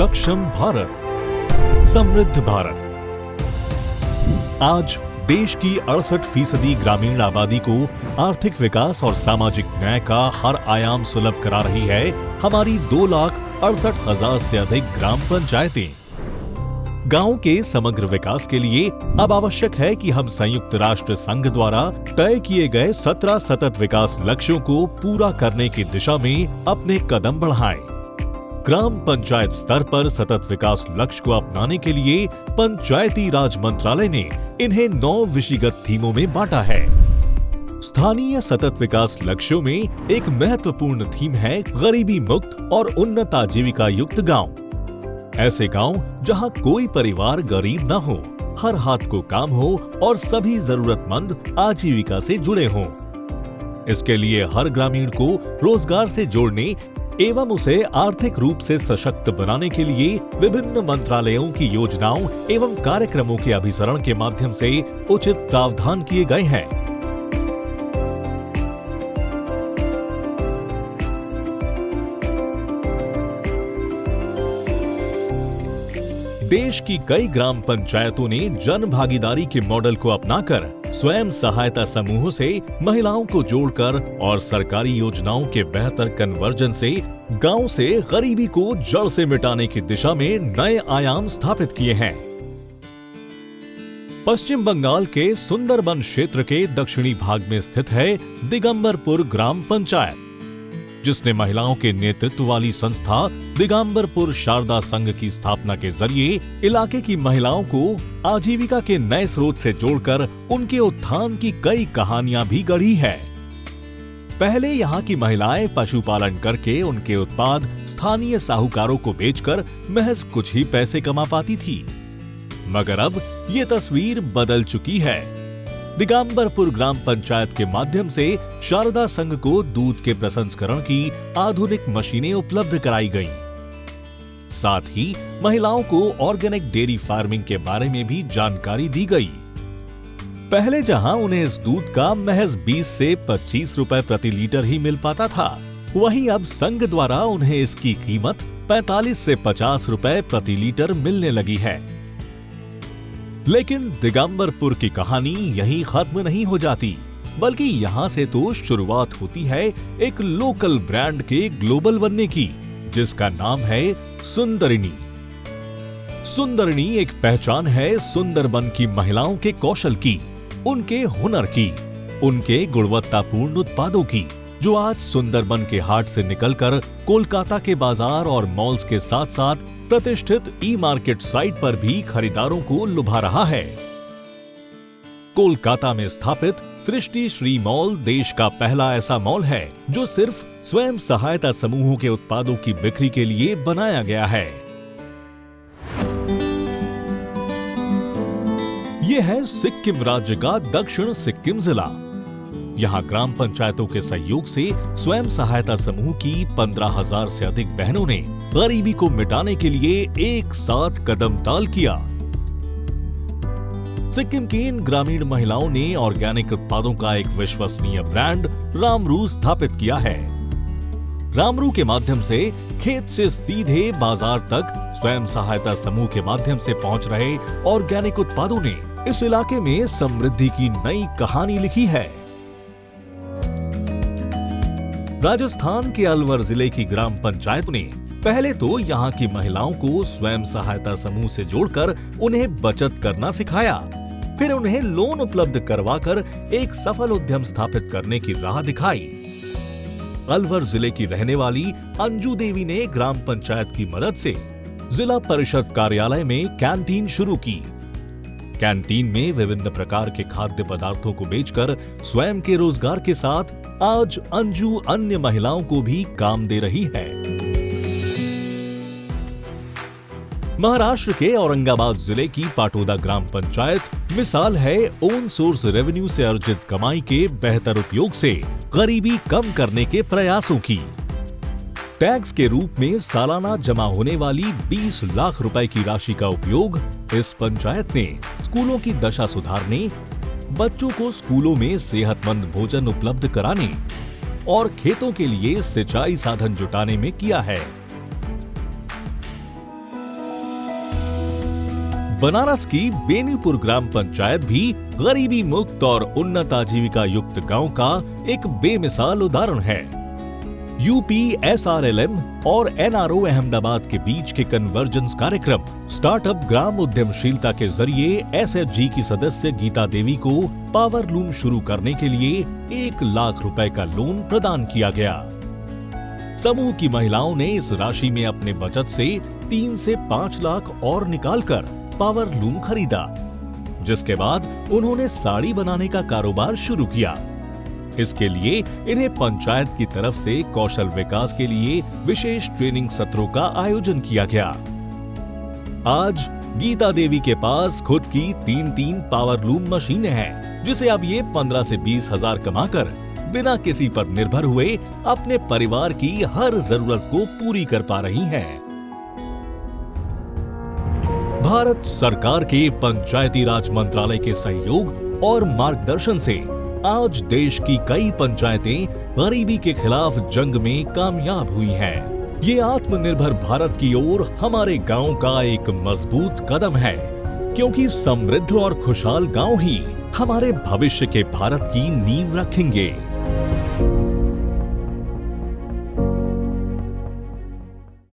सक्षम भारत, समृद्ध भारत। आज देश की 68% ग्रामीण आबादी को आर्थिक विकास और सामाजिक न्याय का हर आयाम सुलभ करा रही है हमारी 2,68,000 से अधिक ग्राम पंचायतें। गांव के समग्र विकास के लिए अब आवश्यक है कि हम संयुक्त राष्ट्र संघ द्वारा तय किए गए 17 सतत विकास लक्ष्यों को पूरा करने की दिशा में अपने कदम बढ़ाएं। ग्राम पंचायत स्तर पर सतत विकास लक्ष्य को अपनाने के लिए पंचायती राज मंत्रालय ने इन्हें 9 विषयगत थीमों में बांटा है। स्थानीय सतत विकास लक्ष्यों में एक महत्वपूर्ण थीम है गरीबी मुक्त और उन्नत आजीविका युक्त गांव। ऐसे गांव जहां कोई परिवार गरीब न हो, हर हाथ को काम हो और सभी जरूरतमंद आजीविका से जुड़े हों। इसके लिए हर ग्रामीण को रोजगार से जोड़ने एवं उसे आर्थिक रूप से सशक्त बनाने के लिए विभिन्न मंत्रालयों की योजनाओं एवं कार्यक्रमों के अभिसरण के माध्यम से उचित प्रावधान किए गए हैं। देश की कई ग्राम पंचायतों ने जन भागीदारी के मॉडल को अपनाकर स्वयं सहायता समूहों से महिलाओं को जोड़कर और सरकारी योजनाओं के बेहतर कन्वर्जन से गांव से गरीबी को जड़ से मिटाने की दिशा में नए आयाम स्थापित किए हैं। पश्चिम बंगाल के सुंदरबन क्षेत्र के दक्षिणी भाग में स्थित है दिगंबरपुर ग्राम पंचायत, जिसने महिलाओं के नेतृत्व वाली संस्था दिगंबरपुर शारदा संघ की स्थापना के जरिए इलाके की महिलाओं को आजीविका के नए स्रोत से जोड़कर उनके उत्थान की कई कहानियां भी गढ़ी है। पहले यहाँ की महिलाएं पशुपालन करके उनके उत्पाद स्थानीय साहूकारों को बेचकर महज कुछ ही पैसे कमा पाती थी, मगर अब ये तस्वीर बदल चुकी है। दिगंबरपुर ग्राम पंचायत के माध्यम से शारदा संघ को दूध के प्रसंस्करण की आधुनिक मशीनें उपलब्ध कराई गईं। साथ ही महिलाओं को ऑर्गेनिक डेयरी फार्मिंग के बारे में भी जानकारी दी गई। पहले जहां उन्हें इस दूध का महज 20 से 25 रुपए प्रति लीटर ही मिल पाता था, वहीं अब संघ द्वारा उन्हें इसकी कीमत 45 से 50 रुपए प्रति लीटर मिलने लगी है। लेकिन दिगंबरपुर की कहानी यहीं खत्म नहीं हो जाती, बल्कि यहाँ से तो शुरुआत होती है एक लोकल ब्रांड के ग्लोबल बनने की, जिसका नाम है सुंदरिनी। सुंदरिनी एक पहचान है सुंदरबन की महिलाओं के कौशल की, उनके हुनर की, उनके गुणवत्तापूर्ण उत्पादों की, जो आज सुंदरबन के हाट से निकलकर कोलकाता के बाजार और मॉल्स के साथ साथ प्रतिष्ठित ई-मार्केट साइट पर भी खरीदारों को लुभा रहा है। कोलकाता में स्थापित सृष्टि श्री मॉल देश का पहला ऐसा मॉल है जो सिर्फ स्वयं सहायता समूहों के उत्पादों की बिक्री के लिए बनाया गया है। यह है सिक्किम राज्य का दक्षिण सिक्किम जिला। यहाँ ग्राम पंचायतों के सहयोग से स्वयं सहायता समूह की 15,000 से अधिक बहनों ने गरीबी को मिटाने के लिए एक साथ कदम ताल किया। सिक्किम की इन ग्रामीण महिलाओं ने ऑर्गेनिक उत्पादों का एक विश्वसनीय ब्रांड रामरू स्थापित किया है। रामरू के माध्यम से खेत से सीधे बाजार तक स्वयं सहायता समूह के माध्यम से पहुंच रहे ऑर्गेनिक उत्पादों ने इस इलाके में समृद्धि की नई कहानी लिखी है। राजस्थान के अलवर जिले की ग्राम पंचायत ने पहले तो यहाँ की महिलाओं को स्वयं सहायता समूह से जोड़कर उन्हें बचत करना सिखाया, फिर उन्हें लोन उपलब्ध करवाकर एक सफल उद्यम स्थापित करने की राह दिखाई। अलवर जिले की रहने वाली अंजू देवी ने ग्राम पंचायत की मदद से जिला परिषद कार्यालय में कैंटीन शुरू की। कैंटीन में विभिन्न प्रकार के खाद्य पदार्थों को बेचकर स्वयं के रोजगार के साथ आज अंजू अन्य महिलाओं को भी काम दे रही है। महाराष्ट्र के औरंगाबाद जिले की पाटोदा ग्राम पंचायत मिसाल है ओन सोर्स रेवेन्यू से अर्जित कमाई के बेहतर उपयोग से गरीबी कम करने के प्रयासों की। टैक्स के रूप में सालाना जमा होने वाली 20 लाख रुपए की राशि का उपयोग इस पंचायत ने स्कूलों की दशा सुधारने, बच्चों को स्कूलों में सेहतमंद भोजन उपलब्ध कराने और खेतों के लिए सिंचाई साधन जुटाने में किया है। बनारस की बेनीपुर ग्राम पंचायत भी गरीबी मुक्त और उन्नत आजीविका युक्त गांव का एक बेमिसाल उदाहरण है। यूपी SRLM और NRO अहमदाबाद के बीच के कन्वर्जेंस कार्यक्रम स्टार्टअप ग्राम उद्यमशीलता के जरिए SHG की सदस्य गीता देवी को पावर लूम शुरू करने के लिए 1 लाख रुपए का लोन प्रदान किया गया। समूह की महिलाओं ने इस राशि में अपने बचत से 3 से 5 लाख और निकालकर पावर लूम खरीदा, जिसके बाद उन्होंने साड़ी बनाने का कारोबार शुरू किया। इसके लिए इन्हें पंचायत की तरफ से कौशल विकास के लिए विशेष ट्रेनिंग सत्रों का आयोजन किया गया। आज गीता देवी के पास खुद की 3 पावर लूम मशीनें हैं, जिसे अब ये 15 से 20 हजार कमाकर बिना किसी पर निर्भर हुए अपने परिवार की हर जरूरत को पूरी कर पा रही हैं। भारत सरकार के पंचायती राज मंत्रालय के सहयोग और मार्गदर्शन से आज देश की कई पंचायतें गरीबी के खिलाफ जंग में कामयाब हुई हैं। ये आत्मनिर्भर भारत की ओर हमारे गांव का एक मजबूत कदम है, क्योंकि समृद्ध और खुशहाल गांव ही हमारे भविष्य के भारत की नींव रखेंगे।